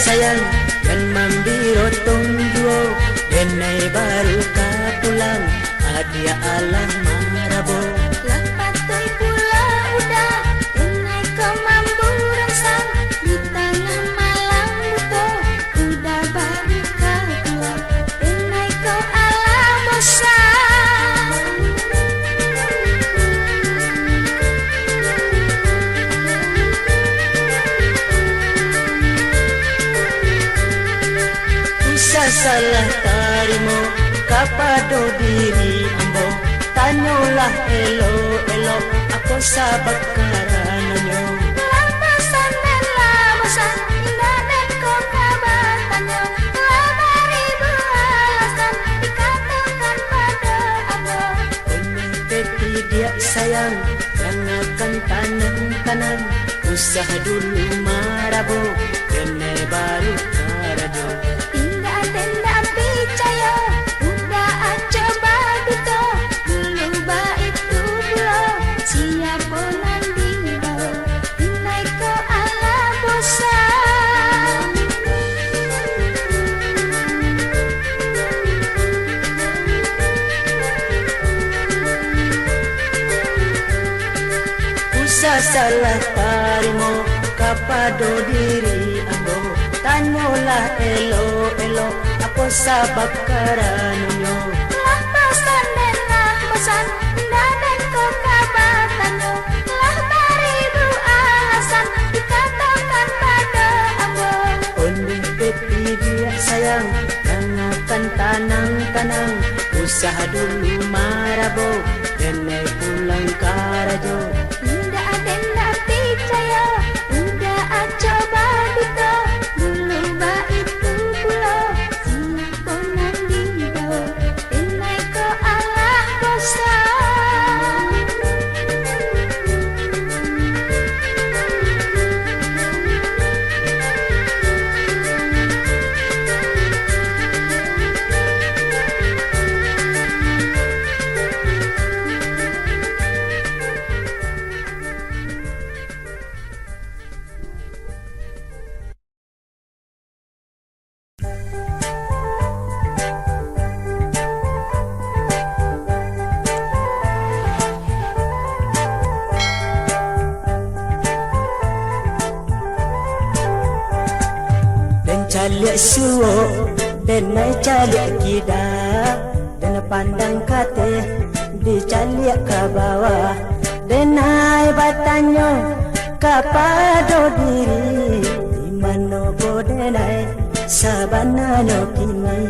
sayang dan mambiro tungguo denai baru ka pulang adia alam marabo Lapatoy pula udah denai kau mampu rangsang di tengah malam buto udah baru kau keluar denai kau alam bosan Usah salah tarimo kapado diri ambo tanyolah elo ako sa bakarananyo Lampasan dan lampasan indah dan kau kabatannya Labari belasan dikatakan pada abo Peti dia sayang yang akan tanam usaha dulu marabo denai baru karado Tindak tenda picayo udah coba duto dulu baik tu belum siapa nanti baru tindak kau ala bosan Usah salah tarimo kapado diri ambo tanyolah elo ako sa bakarananyo Lampasan dan lampasan indah dan kau kabatannya Labari belasan dikatakan pada abo Undi peti dia sayang yang akan tanang usaha dulu marabo denai pulang karajo Tidak tenda picayo udah coba duto dulu baik tu pulau siapa nanti bawa denai kau ala bosan Calik suo denai calik kida dan pandang kate di calik ke bawah denai batanyo kapado diri di mano bo denai sabanano kini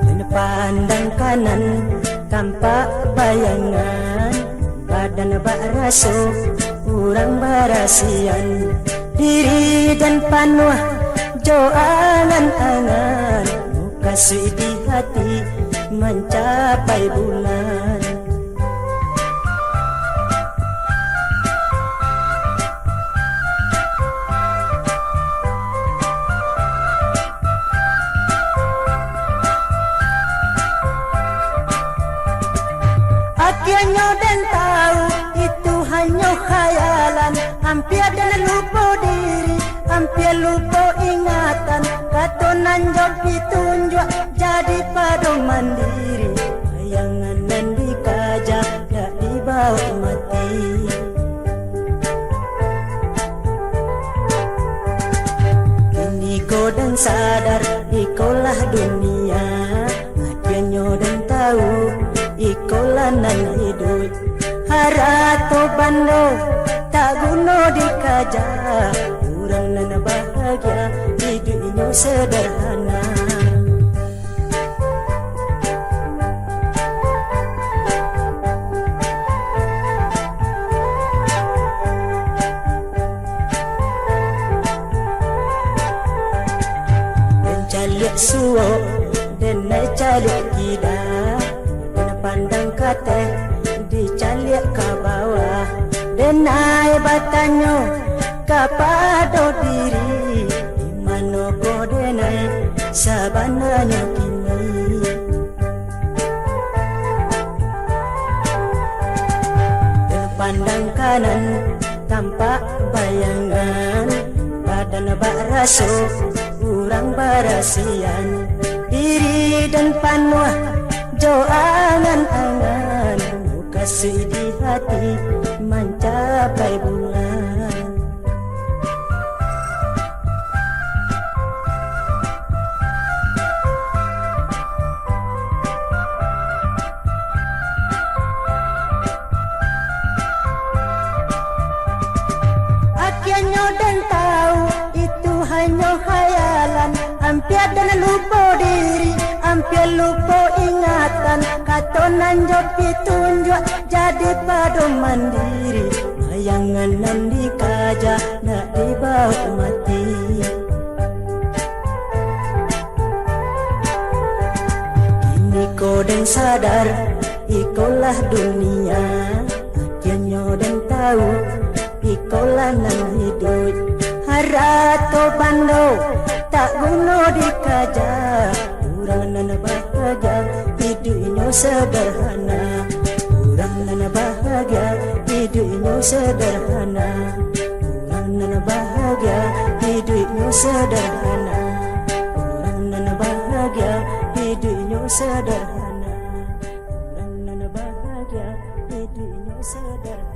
dan pandang kanan tampak bayangan badan bak raso kurang berasian diri dan panuah jo angan-angan muka sui di hati mencapai bulan akhirnya dan tahu itu hanya khayalan hampir dan lupa diri hampir lupa ingatan katonan jod ditunjuk jadi pedoman diri bayangan dan dikaja tak dibawa mati kini kau dan sadar ikolah dunia akhirnya dan tahu ikolah nan hidup harato bando tak guna dikaja kurang nan bahagia hidupnya sederhana dan calik suo dan calik kida dan pandang kate dicalik ke bawah denai batanyo kapado diri di mano ko denai sabananya kini dan pandang kanan tampak bayangan badan bak rasuk urang barasian diri dan panuh jo angan-angan kasih di hati mencapai bulan. Akhirnya dan tahu itu hanya khayalan, hampir dan lupa diri, hampir lupa ingatan. Katonan jo pitunjuk jadi pedoman diri, bayangan nan dikaja nak dibawa mati. Kini kau dan sadar ikolah dunia, akhirnya dan tahu ikolah nan hidup. Harato bando tak guna dikaja, urang nan bahagia hidupnya sederhana. Urang nan bahagia hidupnya sederhana. Urang nan bahagia hidupnya sederhana. Urang nan bahagia hidupnya sederhana. Urang nan bahagia hidupnya sederhana.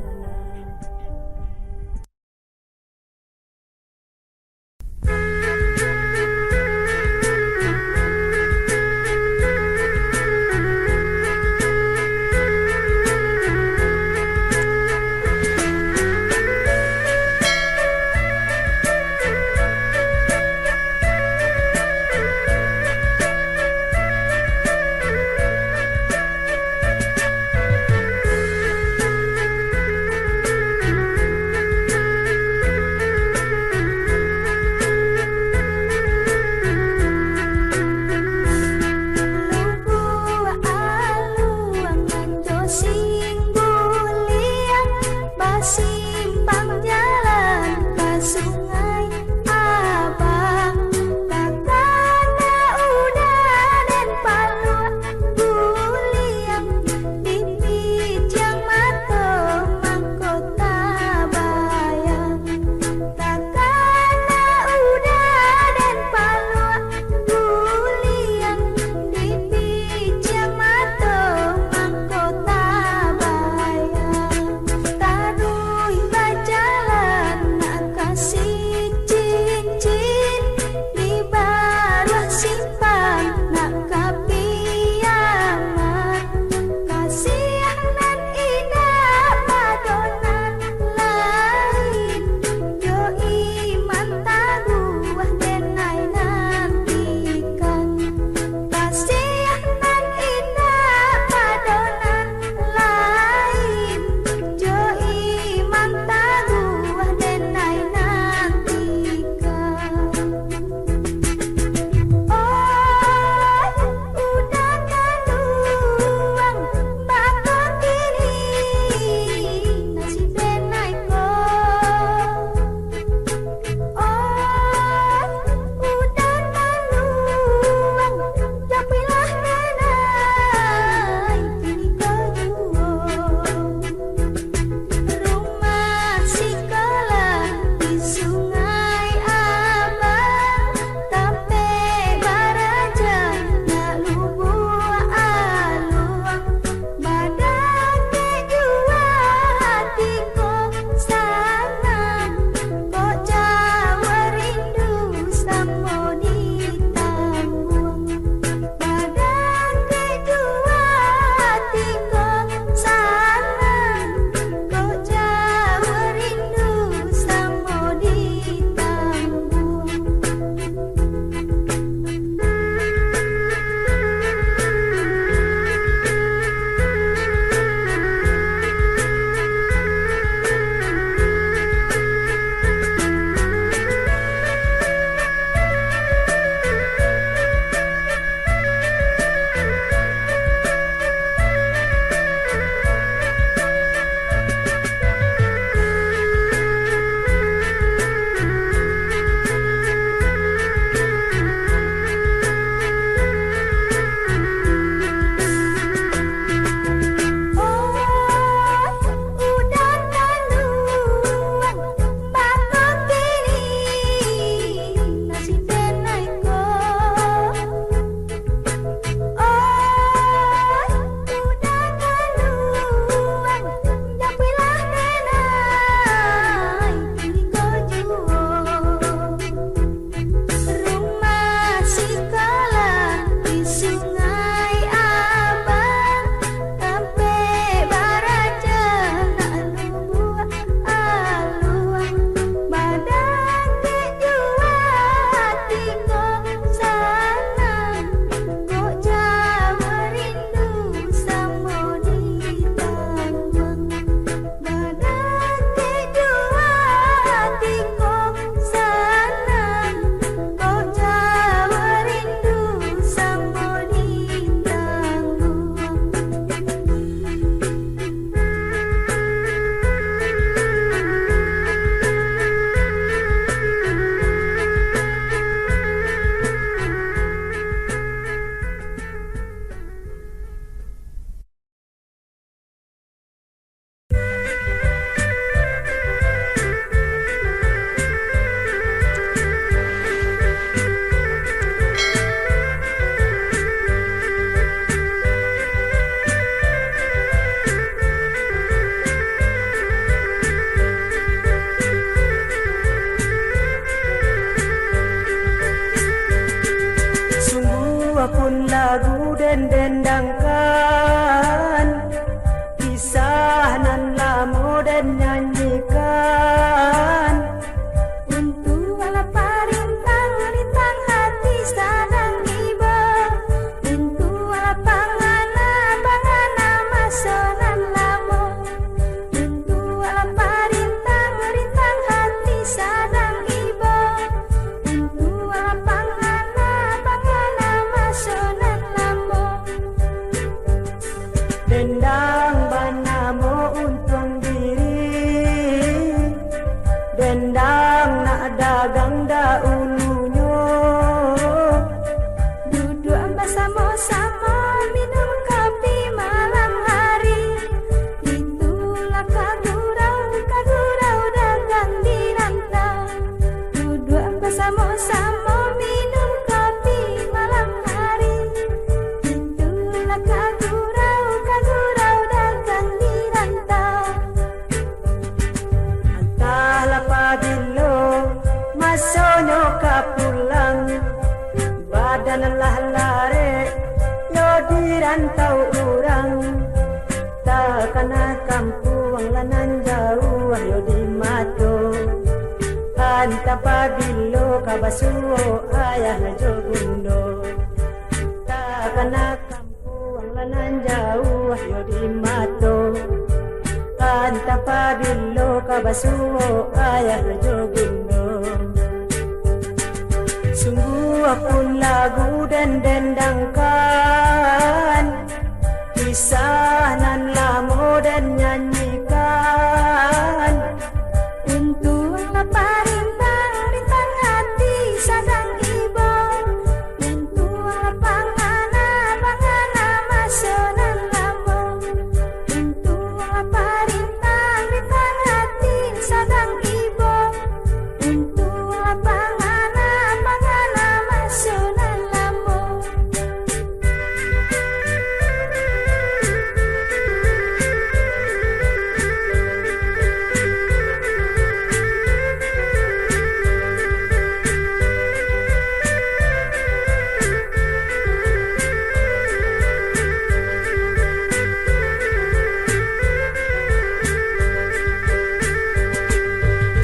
dendangkan, kisah nan lamo dan nyanyikan. Untuk ala parintang rintang hati sadang iba, untuk ala pangana pangana masonan lamo, untuk ala parintang rintang hati sadang iba, untuk ala pangana pangana masonan lamo. Dendang banamo untung diri, dendang nak dagang dahulunya. Duduk bersama-sama minum kopi malam hari, itulah kagurau dagang di rantau. Duduk bersama-sama minum kopi malam hari, itulah kagurau dagang di rantau. Entahlah pabilo masonyo kapulang, badan lah lare yo dirantau urang. Takana kampung lanan jauh yo di mato, anta pabilo kabasuo ayah jogundo. Takana kampung lanan jauh yo di mato, anta pabilo kabasuo ayah jogundo. Sungguh akun lagu dan dendangkan, kisah nan lamo dan nyanyikan. Untuk ala parintang rintang hati sadang iba, untuk ala pangana pangana masonan lamo, untuk ala parintang rintang hati sadang iba, untuk ala pangana pangana masonan lamo.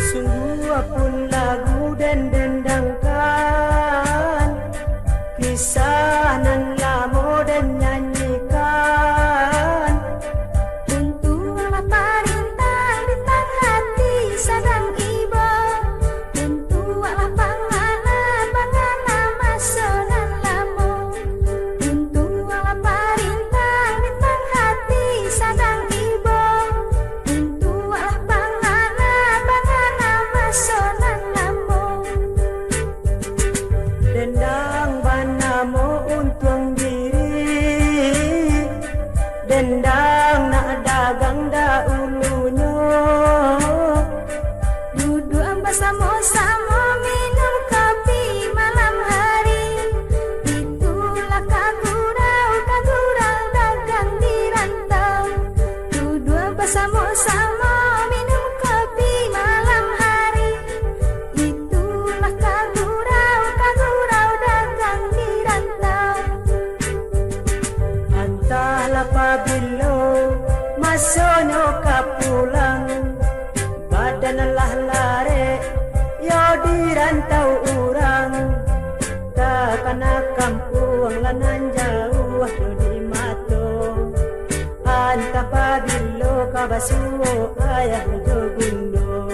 Sungguh akun lagu dan dendangkan, kisah nan lamo dan nyanyikan. Untuk ala parintang rintang hati sadang iba, untuk ala pangana pangana masonan lamo, untuk ala parintang rintang hati sadang iba, untuk ala pangana pangana masonan lamo. Dendang banamo untung diri, dendang nak dagang dahulunya. Duduk bersama-sama minum kopi malam hari, itulah kagurau dagang di rantau. Duduk bersama-sama minum kopi malam hari, itulah kagurau dagang di rantau. Entahlah pabilo masonyo kapulang, badan lah lare yo dirantau urang. Takana kampung lanan jauh yo di mato, anta pabilo kabasuo ayah jogundo.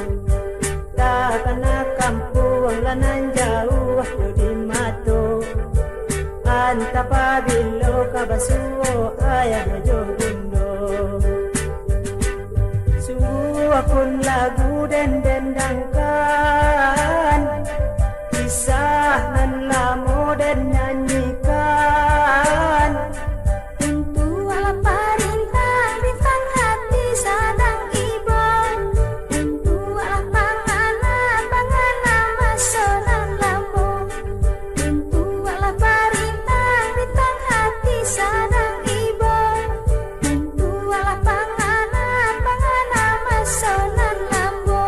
Takana kampung lanan jauh yo di mato, anta pabilo kabasuo ayah jogundo. Sungguh akun lagu dan dendangkan, kisah nan lamo dan nyanyikan. Untuk ala parintang rintang hati sadang iba, untuk ala pangana pangana masonan lamo, untuk ala parintang rintang hati sadang iba, untuk ala pangana pangana masonan lamo.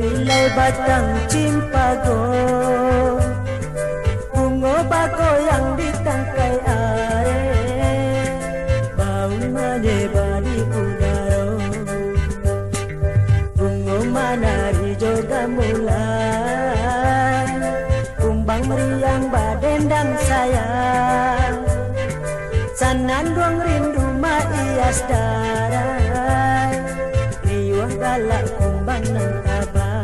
Mambilay batang cimpago, bungo bago yang di tangkai are, bau menyebar di udara. Bungo manari juga mulai, kumbang meriang badendang sayang, sanandung rindu maias darai, riwah galak kumbang nang tabang.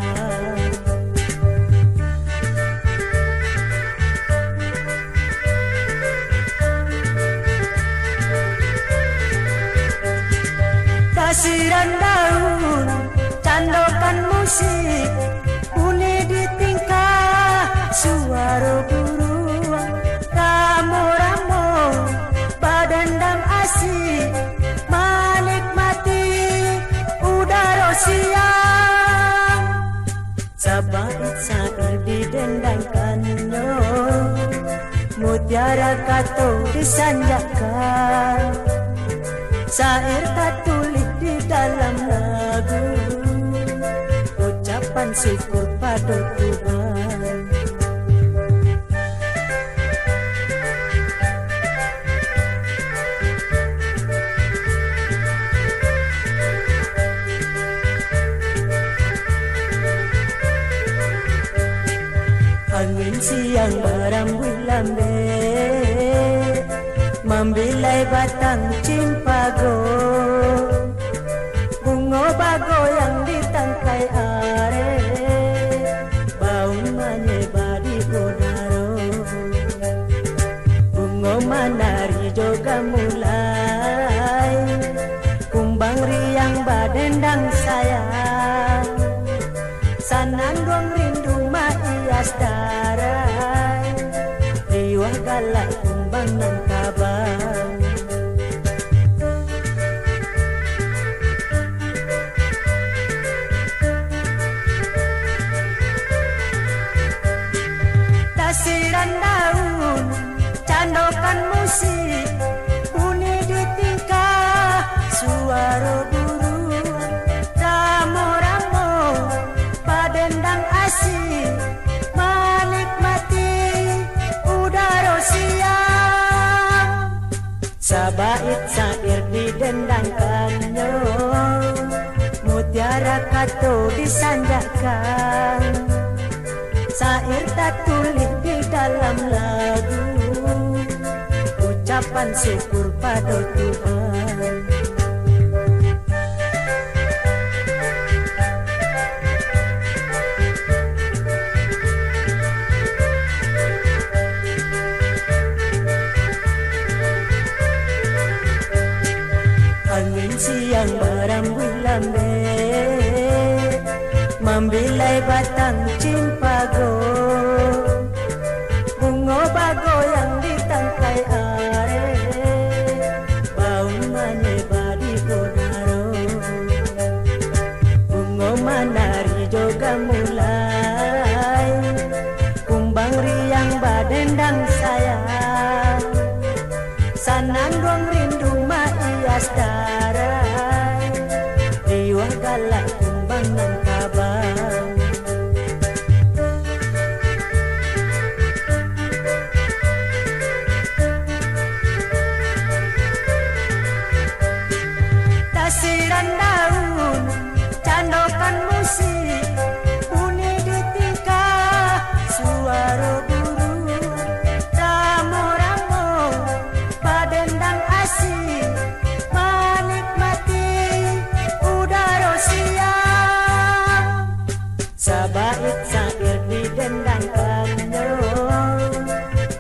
Tasiran daun, candokan musik, uni di tingkah, suara buruan, ramo-ramo, badendang asik, menikmati udara siang. Sabait sair didendangkannya, mutiara kato disanjakan, sair tak tulis di dalam lagu, ucapan syukur pada Tuhan. Angin siang barambuy lambe, mambilay batang cimpago, bungo bago yang di tangkai are, bau menyebar di udara. Bungo manari juga mulai, kumbang riang badendang sayang, sanandung rindu maias darai, riwah galak kumbang nang tabang. Tasiran daun, candokan musik, uni di tingkah, suara buruan, ramo-ramo, badendang asik, menikmati udara siang. Sabait sair didendangkannya, mutiara kato disanjakan, sair tak tulis di dalam lagu, ucapan syukur pada Tuhan. Angin siang barambuy lambe, mambilay batang cimpago, bungo bago yang di tangkai are, bau menyebar di udara. Bungo manari juga mulai, kumbang riang badendang sayang, sanandung rindu maias darai, riwah galak kumbang nang tabang. Tasiran daun, candokan musik, uni di tingkah, suara buruan, ramo-ramo, badendang asik, menikmati udara siang. Sabait sair didendangkannya,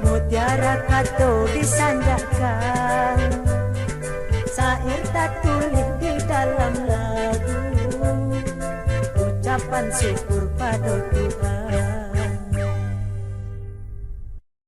mutiara kato disanjakan, sair tak tulis di dalam lagu, ucapan syukur pada Tuhan.